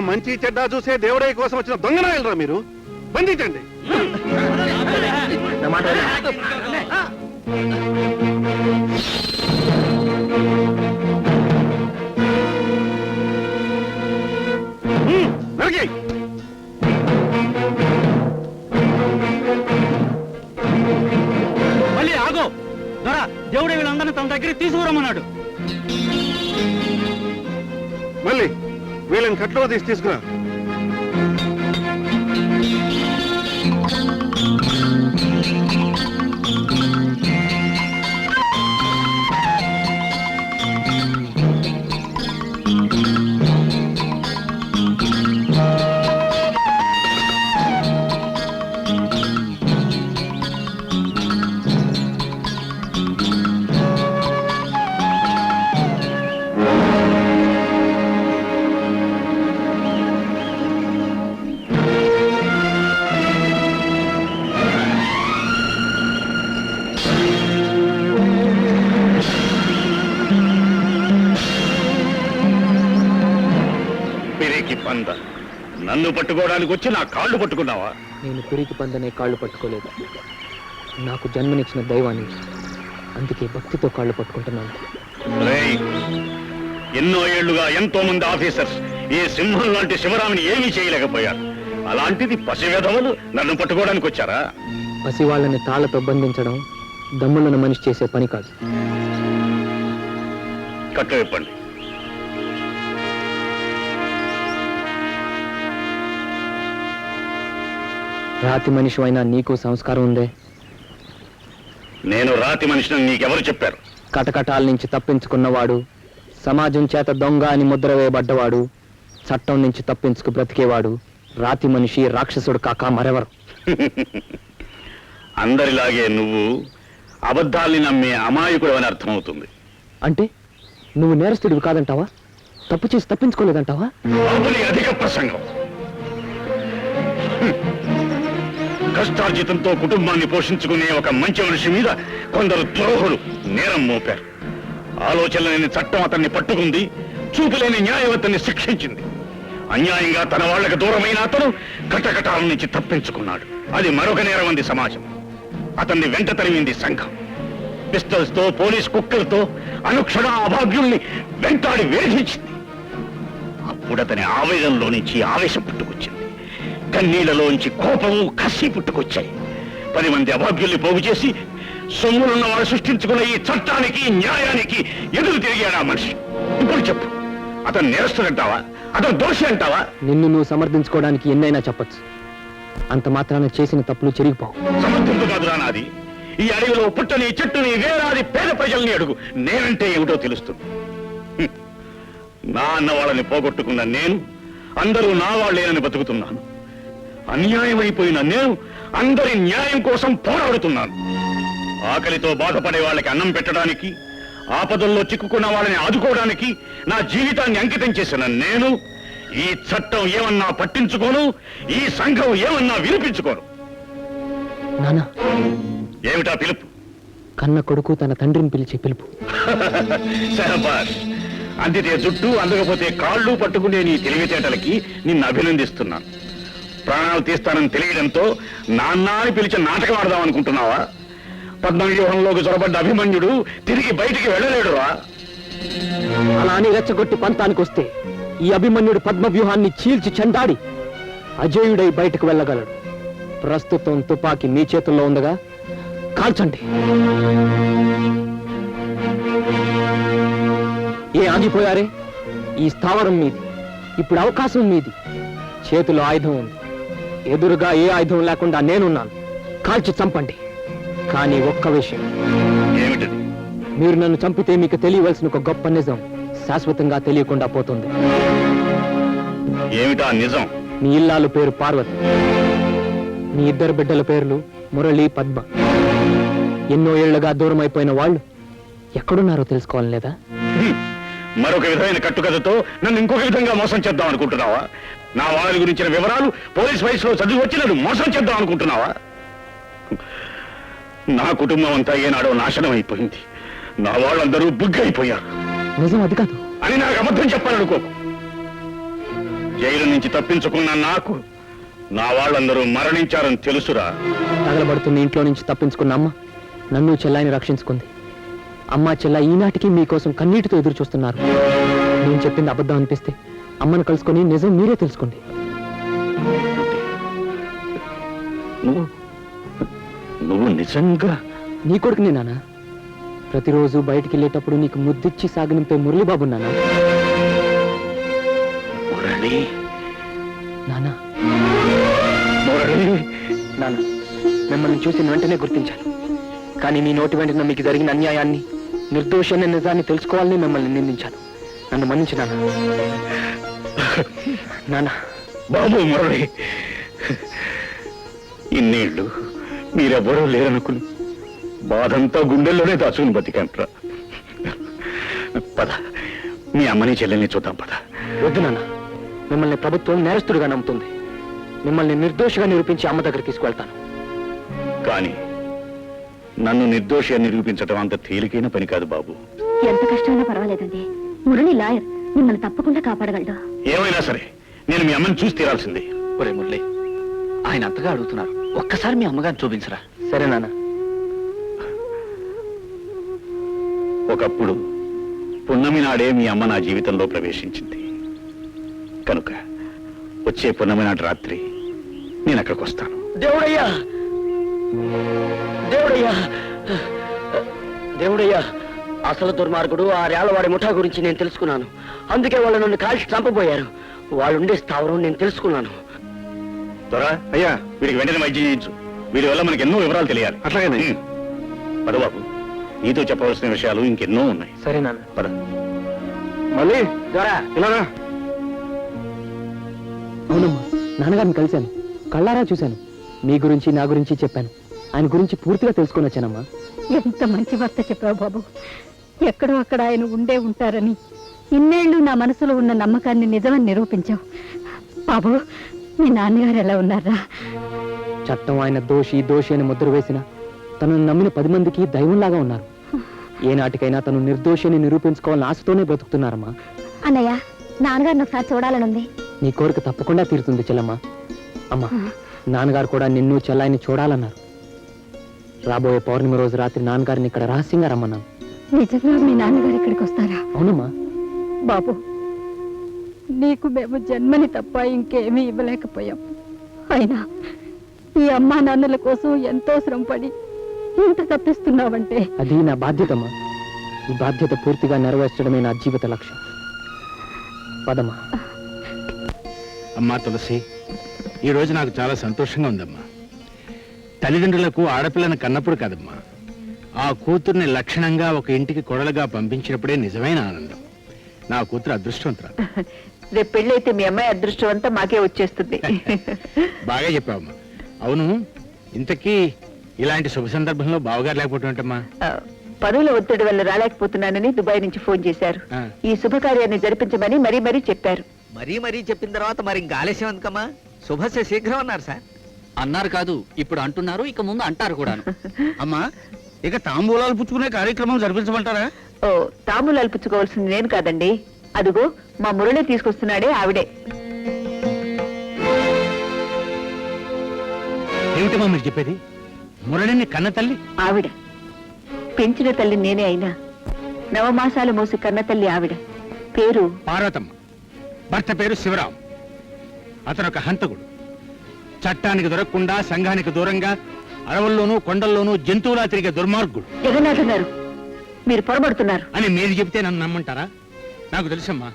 మంచి చెడ్డ చూసే దేవుడై కోసం వచ్చిన దొంగనాయలరా మీరు. బంధించండి. నరికేయ్. మళ్ళీ ఆగో దొర, దేవుడే వీళ్ళందరినీ తన దగ్గరికి తీసుకురమ్మన్నాడు. మళ్ళీ వీళ్ళని కట్లో తీసుకురా. నన్ను పట్టుకోవడానికి వచ్చి నా కాళ్ళు పట్టుకున్నావా? నేను పిరికి పందనే కాళ్ళు పట్టుకోలేదు, నాకు జన్మనిచ్చిన దైవాన్ని, అందుకే భక్తితో కాళ్ళు పట్టుకుంటున్నాను. ఎన్నో ఏళ్లుగా ఎంతో మంది ఆఫీసర్స్ ఈ సింహం లాంటి శివరామిని ఏమీ చేయలేకపోయారు. అలాంటిది పసివేధములు నన్ను పట్టుకోవడానికి వచ్చారా? పసి వాళ్ళని తాళ్లతో బంధించడం దమ్ములను మనిషి చేసే పని కాదు. కట్టు విప్పండి. రాతి మనిషి అయినా నీకు సంస్కారం ఉందే? నేను రాతి మనిషిని నీకెవరు చెప్పారు? కటకటాల నుంచి తప్పించుకున్నవాడు, సమాజం చేత దొంగ అని ముద్ర వేయబడ్డవాడు, చట్టం నుంచి తప్పించుకు బ్రతికేవాడు రాతి మనిషి, రాక్షసుడు కాక మరెవరు. అందరిలాగే నువ్వు అబద్ధాల్ని నమ్మే అమాయకుడు అని అర్థమవుతుంది. అంటే నువ్వు నేరస్తుడివి కాదంటావా? తప్పు చేసి తప్పించుకోలేదంటావా? అధిక ప్రసంగం. కష్టార్జితంతో కుటుంబాన్ని పోషించుకునే ఒక మంచి మనిషి మీద కొందరు ద్రోహులు నేరం మోపారు. ఆలోచన లేని చట్టం అతన్ని పట్టుకుంది, చూపులేని న్యాయం అతన్ని శిక్షించింది. అన్యాయంగా తన వాళ్లకు దూరమైన అతను కటకటాల నుంచి తప్పించుకున్నాడు. అది మరొక నేరం అంది సమాజం. అతన్ని వెంట తరిమింది సంఘం. పిస్టల్స్ తో, పోలీస్ కుక్కలతో అనుక్షణ అభాగ్యుల్ని వెంటాడి వేధించింది. అప్పుడు అతని ఆవేదనలో నుంచి ఆవేశం పుట్టుకొచ్చింది. కన్నీళ్లలోంచి కోపము, కసి పుట్టుకొచ్చాయి. 10 మంది అభాగ్యుల్ని పోగు చేసి సొమ్ములున్న వాడు సృష్టించుకున్న ఈ చట్టానికి, న్యాయానికి ఎదురు తిరిగాడు ఆ మనిషి. ఇప్పుడు చెప్పు, అతను నేరస్తుడంటావా? అతను దోషి అంటావా? నిన్ను నువ్వు సమర్థించుకోవడానికి ఎన్నైనా చెప్పచ్చు. అంత మాత్రాన చేసిన తప్పులు చెరిగిపోవు. సమర్థింపు కాదురా నాది. ఈ అడవిలో పుట్టని, చెట్టుని, వేలాది పేద ప్రజల్ని అడుగు, నేనంటే ఏమిటో తెలుస్తుంది. నా అన్న వాళ్ళని పోగొట్టుకున్న నేను అందరూ నా వాళ్ళేనని బతుకుతున్నాను. అన్యాయమైపోయిన నేను అందరి న్యాయం కోసం పోరాడుతున్నాను. ఆకలితో బాధపడే వాళ్ళకి అన్నం పెట్టడానికి, ఆపదల్లో చిక్కుకున్న వాళ్ళని ఆదుకోవడానికి నా జీవితాన్ని అంకితం చేసిన నేను ఈ చట్టం ఏమన్నా పట్టించుకోను, ఈ సంఘం ఏమన్నా వినిపించుకోను. నానా, ఏమిటా పిలుపు? కన్న కొడుకు తన తండ్రిని పిలిచే పిలుపు. శహబాష్. అందితే జుట్టు, అందకపోతే కాళ్ళు పట్టుకునే నీ తెలివితేటలకి నిన్ను అభినందిస్తున్నాను. ప్రాణాలు తీస్తానని తెలియడంతో నాన్న అని పిలిచి నాటకం ఆడదాం అనుకుంటున్నావా? పద్మవ్యూహంలోకి చొరబడ్డ అభిమన్యుడు తిరిగి బయటికి వెళ్ళలేడురా. అలా అని రెచ్చగొట్టి పంతానికి వస్తే ఈ అభిమన్యుడు పద్మవ్యూహాన్ని చీల్చి చెండాడి అజేయుడై బయటకు వెళ్ళగలడు. ప్రస్తుతం తుపాకీ మీ చేతుల్లో ఉందగా, కాల్చండి. ఏ ఆగిపోయారే? ఈ స్థావరం మీది, ఇప్పుడు అవకాశం మీది. చేతిలో ఆయుధం ఉంది, ఎదురుగా ఏ ఆయుధం లేకుండా నేనున్నాను. కాల్చి చంపండి. కానీ ఒక్క విషయం, ఏమిటది? మీరు నన్ను చంపితే మీకు తెలియవలసిన ఒక గొప్ప నిజం శాశ్వతంగా తెలియకుండా పోతుంది. ఏమిటా నిజం? మీ ఇల్లాలు పేరు పార్వతి, మీ 2 బిడ్డల పేర్లు మురళి, పద్మ. ఎన్నో ఏళ్లుగా దూరం అయిపోయిన వాళ్ళు ఎక్కడున్నారో తెలుసుకోవాలి లేదా? మరొక విధమైన కట్టుకథతో నన్ను ఇంకొక విధంగా మోసం చేద్దాం అనుకుంటున్నావా? నా వాళ్ళ గురించిన వివరాలు పోలీస్ వయసులో చదివి వచ్చి నన్ను మోసం చేద్దాం అనుకుంటున్నావా? నా కుటుంబం అంతా ఏనాడో నాశనం అయిపోయింది. నా వాళ్ళందరూ బుగ్గైపోయారు. నిజం అది కాదు అని నాకు అబద్ధం చెప్పాలనుకోకు. జైలు నుంచి తప్పించుకున్న నాకు నా వాళ్ళందరూ మరణించారని తెలుసురా. తగలబడుతున్న ఇంట్లో నుంచి తప్పించుకున్న అమ్మ నన్ను చెల్లాయిని రక్షించుకుంది. అమ్మ చెల్ల ఈనాటికి మీకోసం కన్నీటితో ఎదురు చూస్తున్నారు. నేను చెప్పింది అబద్ధం అనిపిస్తే అమ్మను కలుసుకొని నిజం మీరే తెలుసుకోండి. నువ్వు నిజంగా నీ కొడుకునే నాన్న. ప్రతిరోజు బయటికి వెళ్ళేటప్పుడు నీకు ముద్దిచ్చి సాగనింపే మురళీబాబు నాన్న. మురళి, నాన్న మురళి, నాన్న మిమ్మల్ని చూసిన వెంటనే గుర్తించాను. కానీ మీ నోటి వెంటనే మీకు జరిగిన అన్యాయాన్ని, నిర్దోషాన్ని, నిజాన్ని తెలుసుకోవాలని మిమ్మల్ని నిందించాను. నన్ను మన్నించు నాన్న. నాన్న బాబు మురళి, ఇన్నేళ్ళు మీరెవ్వరూ లేరనుకుని బాధంతా గుండెల్లోనే దాచుకుని బతికంట్రా. పద, మీ అమ్మని చెల్లెల్ని చూద్దాం పద. వద్దు నాన్న, మిమ్మల్ని ప్రభుత్వం నేరస్తుడిగా నమ్ముతుంది. మిమ్మల్ని నిర్దోషిగా నిరూపించి అమ్మ దగ్గర తీసుకువెళ్తాను. కానీ నన్ను నిర్దోషిగా నిరూపించడం అంత తేలికైన పని కాదు బాబు. ఎంత కష్టమైనా పర్వాలేదండి. మురళి లాయర్ మిమ్మల్ని తప్పకుండా కాపాడగలడు. ఏమైనా సరే నేను మీ అమ్మని చూసి తీరాల్సిందే. ఒరే మురళి, ఆయన అంతగా అడుగుతున్నారు, ఒక్కసారి మీ అమ్మగారిని చూపించరా. సరే నాన్న. ఒకప్పుడు పున్నమి నాడే మీ అమ్మ నా జీవితంలో ప్రవేశించింది కనుక వచ్చే పున్నమి నాటి రాత్రి నేను అక్కడికి వస్తాను. దేవుడయ్యా, దేవుడయ్యా, దేవుడయ్యా, అసలు దుర్మార్గుడు ఆ రేలవాడి ముఠా గురించి నేను తెలుసుకున్నాను. అందుకే వాళ్ళు నన్ను కాల్చి చంపబోయారు. వాళ్ళుండే స్థావరం నేను తెలుసుకున్నాను. త్వర అయ్యా, వీడికి వెంటనే వైద్యం చేయించు. వీడి వల్ల మనకి ఎన్నో వివరాలు తెలియాలి. అట్లాగేనా? పదబాబు, నీతో చెప్పవలసిన విషయాలు ఇంకెన్నో ఉన్నాయి. సరే నాన్న. పద. మళ్ళీ ఇలాగా అవునమ్మా, నాన్నగారిని కలిశాను, కళ్ళారా చూశాను. మీ గురించి నా గురించి చెప్పాను. ఆయన గురించి పూర్తిగా తెలుసుకొని వచ్చానమ్మా. ఎంత మంచి వార్త చెప్పావు బాబు. ఎక్కడో అక్కడ ఆయన ఉండే ఉంటారని ఇన్నేళ్లు నా మనసులో ఉన్న నమ్మకాన్ని నిజమని నిరూపించావు బాబు. మీ నాన్నగారు ఎలా ఉన్నారా? చట్టం ఆయన దోషి దోషి అని ముద్ర వేసిన తనను నమ్మిన 10 మందికి దైవంలాగా ఉన్నారు. ఏనాటికైనా తను నిర్దోషి అని నిరూపించుకోవాలని ఆశతోనే బ్రతుకుతున్నారమ్మా. అన్నయ్య, నాన్నగారిని ఒకసారి చూడాలనుంది. నీ కోరిక తప్పకుండా తీరుతుంది చెల్లమ్మ. అమ్మా, నాన్నగారు కూడా నిన్ను చెల్లాయిని చూడాలన్నారు. రాబోయే పౌర్ణమి రోజు రాత్రి నాన్నగారిని ఇక్కడ రహస్యంగా రమ్మన్నాను. నిజంగా మీ నాన్నగారు ఇక్కడికి వస్తారా? అవునమ్మా. బాబు, నీకు మేము జన్మని తప్ప ఇంకేమీ ఇవ్వలేకపోయాం. అయినా ఈ అమ్మా నాన్నల కోసం ఎంతో శ్రమపడి ఇంత తప్పిస్తున్నావంటే అది నా బాధ్యతమ్మా. ఈ బాధ్యత పూర్తిగా నెరవేర్చడమే నా జీవిత లక్ష్యం. పదమ్మా. అమ్మా తులసి, ఈరోజు నాకు చాలా సంతోషంగా ఉందమ్మా. తల్లిదండ్రులకు ఆడపిల్లను కన్నప్పుడు కదమ్మా, ఆ కూతుర్ని లక్షణంగా ఒక ఇంటికి కొడలుగా పంపించినప్పుడే నిజమైన ఆనందం. నా కూతురు అదృష్టవంతురాలు. రేపు పెళ్ళైతే మీ అమ్మాయి అదృష్టం అంతా మాకే వచ్చేస్తుంది. బాగా చెప్పావమ్మా. అవును, ఇంతకీ ఇలాంటి శుభ సందర్భంలో బావగారు లేకపోవటమా? పనుల ఒత్తిడి వల్ల రాలేకపోతున్నానని దుబాయ్ నుంచి ఫోన్ చేశారు. ఈ శుభకార్యాన్ని జరిపించమని మరీ మరీ చెప్పారు. మరీ చెప్పిన తర్వాత మరి ఇంకా ఆలస్యం ఎందుకమ్మా? శుభస్య శీఘ్రం అన్నారు సార్. అన్నారు కాదు, ఇప్పుడు అంటున్నారు, ఇక ముందు అంటారు కూడా. అమ్మా, ఇక తాంబూలాలు పుచ్చుకునే కార్యక్రమం జరిపించమంటారా? ఓ, తాంబూలాలు పుచ్చుకోవాల్సింది నేను కాదండి. అదుగో మా మురళి తీసుకొస్తున్నాడే ఆవిడే. ఏమిటమ్మా మీరు చెప్పేది? మురళిని కన్న తల్లి ఆవిడ పెంచిన తల్లి నేనే అయినా నవమాసాలు మోసి కన్న తల్లి ఆవిడ. పేరు పార్వతమ్మ. భర్త పేరు శివరాం. అతను ఒక హంతకుడు. చట్టానికి దొరకకుండా సంఘానికి దూరంగా అడవుల్లోనూ కొండల్లోనూ జంతువులా తిరిగే దుర్మార్గుడు. జగన్నాథ్ గారు, మీరు పొరబడుతున్నారు. అని మీరు చెప్తే నన్ను నమ్మంటారా? నాకు తెలుసమ్మా,